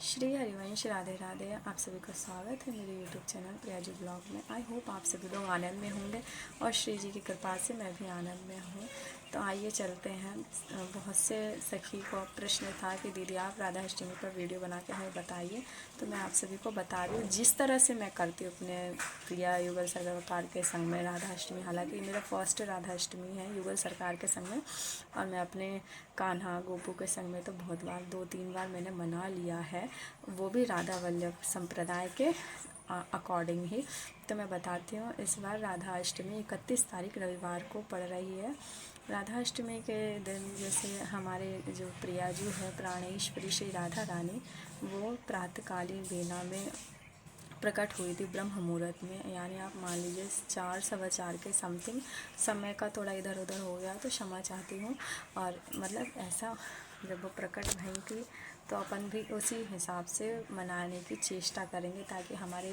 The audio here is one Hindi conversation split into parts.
श्री हरिवंश राधे राधे। आप सभी का स्वागत है मेरे यूट्यूब चैनल प्रियाजू ब्लॉग में। आई होप आप सभी लोग आनंद में होंगे और श्री जी की कृपा से मैं भी आनंद में हूँ। तो आइए चलते हैं। बहुत से सखी को प्रश्न था कि दीदी आप राधा अष्टमी पर वीडियो बना के हमें बताइए। तो मैं आप सभी को बता रही हूँ जिस तरह से मैं करती हूँ अपने प्रिया युगल सरकार के संग में राधा अष्टमी। हालांकि मेरा फर्स्ट राधा अष्टमी है युगल सरकार के संग में, और मैं अपने कान्हा गोपू के संग में तो बहुत बार 2-3 बार मैंने मना लिया है, वो भी राधा वल्लभ संप्रदाय के अकॉर्डिंग ही। तो मैं बताती हूँ, इस बार राधा अष्टमी 31 तारीख रविवार को पड़ रही है। राधा अष्टमी के दिन जैसे हमारे जो प्रियाजू है प्राणेश्वरी श्री राधा रानी, वो प्रातःकालीन बेला में प्रकट हुई थी ब्रह्म मुहूर्त में। यानी आप मान लीजिए 4-4:15 के समथिंग। समय का थोड़ा इधर उधर हो गया तो क्षमा चाहती हूँ। और मतलब ऐसा जब वो प्रकट भई थी तो अपन भी उसी हिसाब से मनाने की चेष्टा करेंगे, ताकि हमारी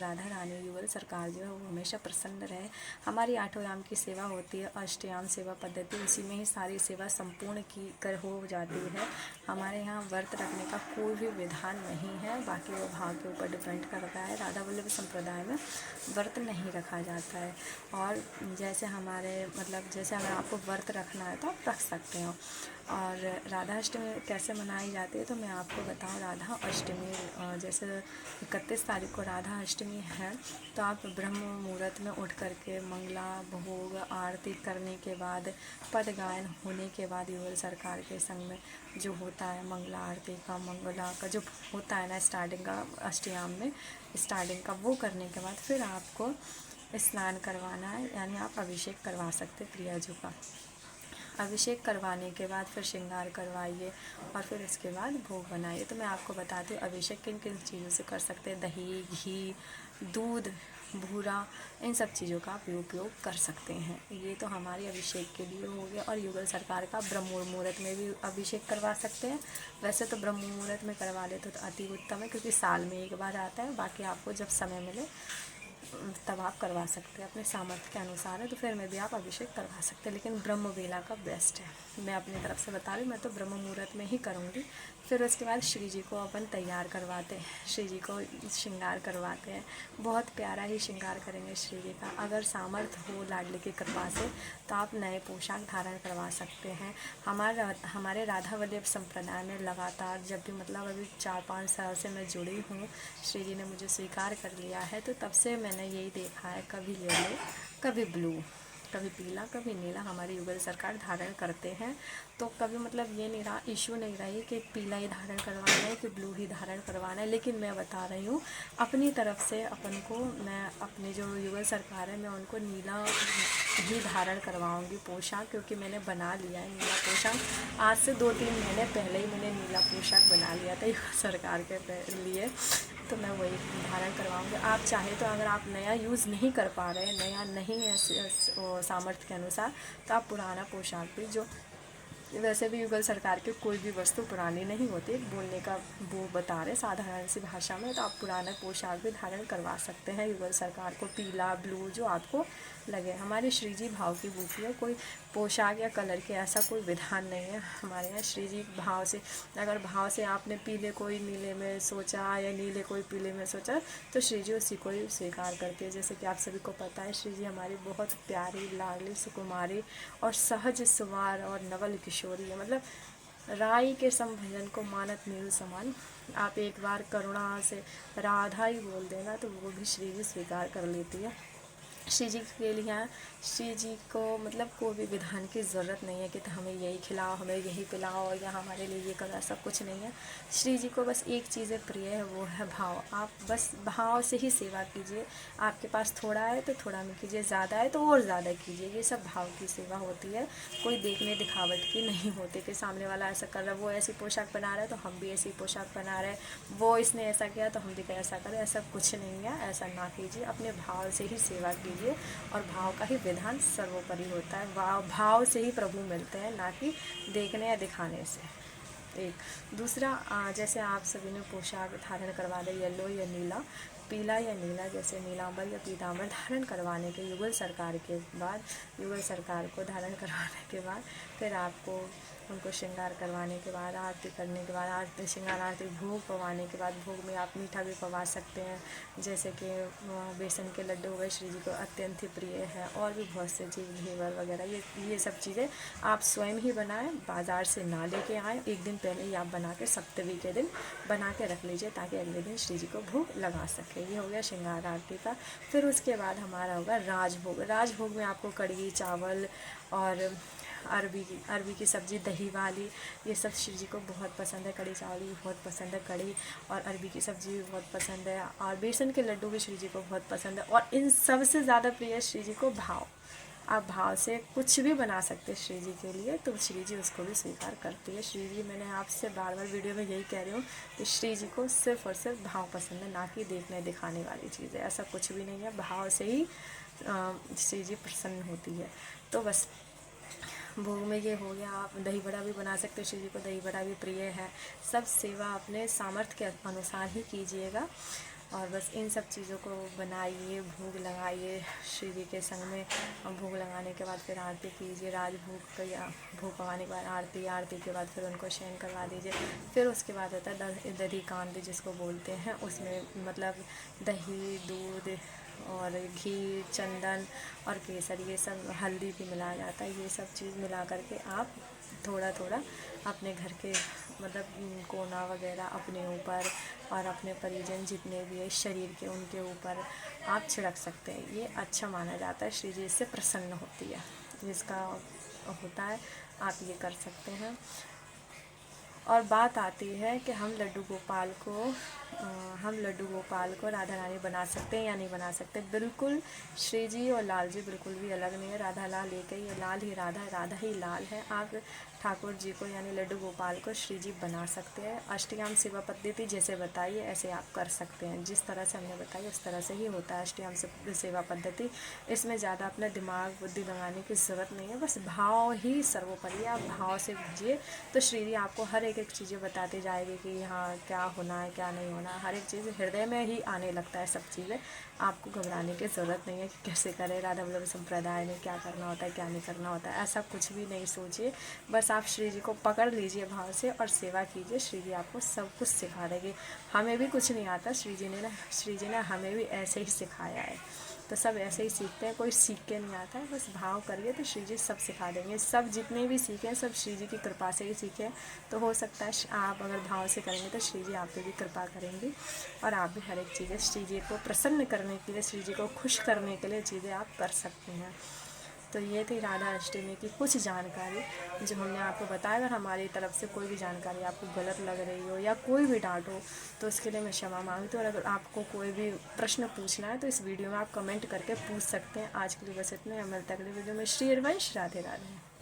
राधा रानी युगल सरकार जो है वो हमेशा प्रसन्न रहे। हमारी 8 याम की सेवा होती है, अष्टयाम सेवा पद्धति, उसी में ही सारी सेवा संपूर्ण की कर हो जाती है। हमारे यहाँ व्रत रखने का कोई भी विधान नहीं है, बाकी वो भाव के ऊपर डिपेंड करता है। राधा वल्लभ संप्रदाय में व्रत नहीं रखा जाता है। और जैसे हमारे मतलब जैसे अगर आपको व्रत रखना है तो आप रख सकते हो। और राधा अष्टमी कैसे मनाई जाती है तो मैं आपको बताऊं। राधा अष्टमी जैसे 31 तारीख को राधा अष्टमी है, तो आप ब्रह्म मुहूर्त में उठ करके मंगला भोग आरती करने के बाद पद गायन होने के बाद युगल सरकार के संग में जो होता है मंगला आरती का मंगला का जो होता है ना स्टार्टिंग का अष्टयाम में स्टार्टिंग का, वो करने के बाद फिर आपको स्नान करवाना है। यानी आप अभिषेक करवा सकते प्रियाजू का। अभिषेक करवाने के बाद फिर श्रृंगार करवाइए और फिर उसके बाद भोग बनाइए। तो मैं आपको बताती हूँ अभिषेक किन किन चीज़ों से कर सकते हैं। दही, घी, दूध, भूरा, इन सब चीज़ों का आप उपयोग कर सकते हैं। ये तो हमारी अभिषेक के लिए हो गया। और युगल सरकार का ब्रह्म मुहूर्त में भी अभिषेक करवा सकते हैं। वैसे तो ब्रह्म मुहूर्त में करवा लेते तो अति उत्तम है, क्योंकि साल में एक बार आता है। बाकी आपको जब समय मिले तब आप करवा सकते हैं, अपने सामर्थ्य के अनुसार है तो फिर में भी आप अभिषेक करवा सकते हैं। लेकिन ब्रह्म वेला का बेस्ट है, मैं अपनी तरफ से बता रही हूँ। मैं तो ब्रह्म मुहूर्त में ही करूँगी। फिर उसके बाद श्री जी को अपन तैयार करवाते हैं, श्री जी को श्रृंगार करवाते हैं। बहुत प्यारा ही श्रृंगार करेंगे श्री जी का। अगर सामर्थ्य हो लाडली की कृपा से तो आप नए पोशाक धारण करवा सकते हैं। हमारे राधा वल्लभ संप्रदाय में लगातार जब भी मतलब अभी 4-5 साल से मैं जुड़ी हूँ, श्री जी ने मुझे स्वीकार कर लिया है, तो तब से मैंने यही देखा है, कभी येलो कभी ब्लू, कभी पीला कभी नीला हमारी युगल सरकार धारण करते हैं। तो कभी मतलब ये नहीं रहा, इशू नहीं रही कि पीला ही धारण करवाना है कि ब्लू ही धारण करवाना है। लेकिन मैं बता रही हूँ अपनी तरफ से अपन को, मैं अपने जो युगल सरकार है मैं उनको नीला ही धारण करवाऊंगी पोशाक, क्योंकि मैंने बना लिया है नीला पोशाक। आज से 2-3 महीने पहले ही मैंने नीला पोशाक बना लिया था युगल सरकार के लिए, तो मैं वही धारण करवाऊंगी। आप चाहे तो अगर आप नया यूज़ नहीं कर पा रहे हैं, नया नहीं है सामर्थ्य के अनुसार, तो आप पुराना पोशाक भी, जो वैसे भी युगल सरकार की कोई भी वस्तु पुरानी नहीं होती, बोलने का वो बता रहे साधारण सी भाषा में, तो आप पुराना पोशाक भी धारण करवा सकते हैं युगल सरकार को, पीला ब्लू जो आपको लगे। हमारे श्री जी भाव की बूटी है, कोई पोशाक या कलर के ऐसा कोई विधान नहीं है हमारे यहाँ। श्री जी भाव से, अगर भाव से आपने पीले कोई नीले में सोचा या नीले कोई पीले में सोचा, तो श्री जी उसी को ही स्वीकार करती है। जैसे कि आप सभी को पता है श्री जी हमारी बहुत प्यारी लाडली सुकुमारी और सहज सुवार और नवल किशोरी है। मतलब राई के सम भजन को मानत नील समान। आप एक बार करुणा से राधा ही बोल देना तो वो भी श्री जी स्वीकार कर लेती है। श्री जी के लिए श्री जी को मतलब कोई भी विधान की ज़रूरत नहीं है कि तो हमें यही खिलाओ हमें यही पिलाओ या हमारे लिए ये करो, ऐसा कुछ नहीं है। श्री जी को बस एक चीज़ प्रिय है, वो है भाव। आप बस भाव से ही सेवा कीजिए। आपके पास थोड़ा है तो थोड़ा में कीजिए, ज़्यादा है तो और ज़्यादा कीजिए। ये सब भाव की सेवा होती है, कोई देखने दिखावट की नहीं होती कि सामने वाला ऐसा कर रहा है, वो ऐसी पोशाक बना रहा है तो हम भी ऐसी पोशाक बना रहे हैं, वो इसने ऐसा किया तो हम भी ऐसा करें, ऐसा कुछ नहीं है। ऐसा ना कीजिए, अपने भाव से ही सेवा कीजिए। और भाव का ही विधान सर्वोपरि होता है। भाव से ही प्रभु मिलते हैं, ना कि देखने या दिखाने से। एक दूसरा, जैसे आप सभी ने पोशाक धारण करवा दे येलो या नीला, पीला या नीला, जैसे नीलांबर या पीतांबर धारण करवाने के युगल सरकार के बाद, युगल सरकार को धारण करवाने के बाद फिर आपको उनको श्रृंगार करवाने के बाद, आरती करने के बाद, आरती श्रृंगार आरती भोग पवाने के बाद, भोग में आप मीठा भी पवा सकते हैं, जैसे कि बेसन के लड्डू हो गए, श्री जी को अत्यंत ही प्रिय है। और भी बहुत से चीज़, घेवर वगैरह, ये सब चीज़ें आप स्वयं ही बनाएं, बाज़ार से ना लेके आएँ। एक दिन पहले ही आप बना के सप्तमी के दिन बना के रख लीजिए, ताकि अगले दिन श्री जी को भोग लगा सके। ये हो गया श्रृंगार आरती का। फिर उसके बाद हमारा होगा राजभोग। राजभोग में आपको कढ़ी चावल और अरबी की सब्ज़ी, दही वाली, ये सब श्री जी को बहुत पसंद है। कढ़ी चावल भी बहुत पसंद है, कढ़ी और अरबी की सब्ज़ी भी बहुत पसंद है, और बेसन के लड्डू भी श्री जी को बहुत पसंद है। और इन सबसे ज़्यादा प्रिय है श्री जी को भाव। आप भाव से कुछ भी बना सकते हैं श्री जी के लिए, तो श्री जी उसको भी स्वीकार करती है। श्री जी, मैंने आपसे बार बार वीडियो में यही कह रही हूँ कि श्री जी को सिर्फ़ और सिर्फ भाव पसंद है, ना कि देखने दिखाने वाली चीज़ें। ऐसा कुछ भी नहीं है, भाव से ही श्री जी प्रसन्न होती है। तो बस भोग में ये हो गया। आप दही बड़ा भी बना सकते हो, श्री जी को दही बड़ा भी प्रिय है। सब सेवा अपने सामर्थ्य के अनुसार ही कीजिएगा, और बस इन सब चीज़ों को बनाइए, भोग लगाइए श्री जी के संग में। भोग लगाने के बाद फिर आरती कीजिए, राजभोग का भोग पवाने के बाद आरती, आरती के बाद फिर उनको शयन करवा दीजिए। फिर उसके बाद होता है दही कांड जिसको बोलते हैं, उसमें मतलब दही, दूध और घी, चंदन और केसर, ये सब, हल्दी भी मिलाया जाता है। ये सब चीज़ मिला करके आप थोड़ा थोड़ा अपने घर के मतलब कोना वगैरह अपने ऊपर और अपने परिजन जितने भी है शरीर के, उनके ऊपर आप छिड़क सकते हैं। ये अच्छा माना जाता है, श्री जी इससे प्रसन्न होती है। जिसका होता है आप ये कर सकते हैं। और बात आती है कि हम लड्डू गोपाल को राधा रानी बना सकते हैं या नहीं बना सकते। बिल्कुल श्री जी और लाल जी बिल्कुल भी अलग नहीं है। राधा लाल एक ही है, लाल ही राधा है, राधा ही लाल है। आप ठाकुर जी को यानी लड्डू गोपाल को श्री जी बना सकते हैं। अष्टयाम सेवा पद्धति जैसे बताइए ऐसे आप कर सकते हैं। जिस तरह से हमने बताई उस तरह से ही होता है अष्टयाम सेवा पद्धति। इसमें ज़्यादा अपना दिमाग बुद्धि लगाने की ज़रूरत नहीं है, बस भाव ही सर्वोपरि है। आप भाव से भेजिए तो श्री जी आपको हर एक चीज़ें बताते जाएगी कि हाँ क्या होना है क्या नहीं होना है। हर एक चीज़ हृदय में ही आने लगता है सब चीज़ें। आपको घबराने की ज़रूरत नहीं है कि कैसे करें, राधा वल्लभ संप्रदाय में क्या करना होता है क्या नहीं करना होता है, ऐसा कुछ भी नहीं सोचिए। बस आप श्री जी को पकड़ लीजिए भाव से और सेवा कीजिए, श्री जी आपको सब कुछ सिखा देंगे। हमें भी कुछ नहीं आता, श्री जी ने हमें भी ऐसे ही सिखाया है। तो सब ऐसे ही सीखते हैं, कोई सीख के नहीं आता है, बस भाव करिए तो श्री जी सब सिखा देंगे। सब जितने भी सीखे सब श्री जी की कृपा से ही सीखे। तो हो सकता है आप अगर भाव से करेंगे तो श्री जी आप पे भी कृपा करेंगी, और आप भी हर एक चीज़ें श्री जी को प्रसन्न करने के लिए, श्री जी को खुश करने के लिए चीज़ें आप कर सकते हैं। तो ये थी राधा अष्टमी की कुछ जानकारी जो हमने आपको बताया। अगर हमारी तरफ से कोई भी जानकारी आपको गलत लग रही हो या कोई भी डांट हो तो उसके लिए मैं क्षमा मांगती हूँ। और अगर आपको कोई भी प्रश्न पूछना है तो इस वीडियो में आप कमेंट करके पूछ सकते हैं। आज के लिए बस इतना ही, मिलते हैं अगले वीडियो में। श्री हरिवंश, राधे राधे।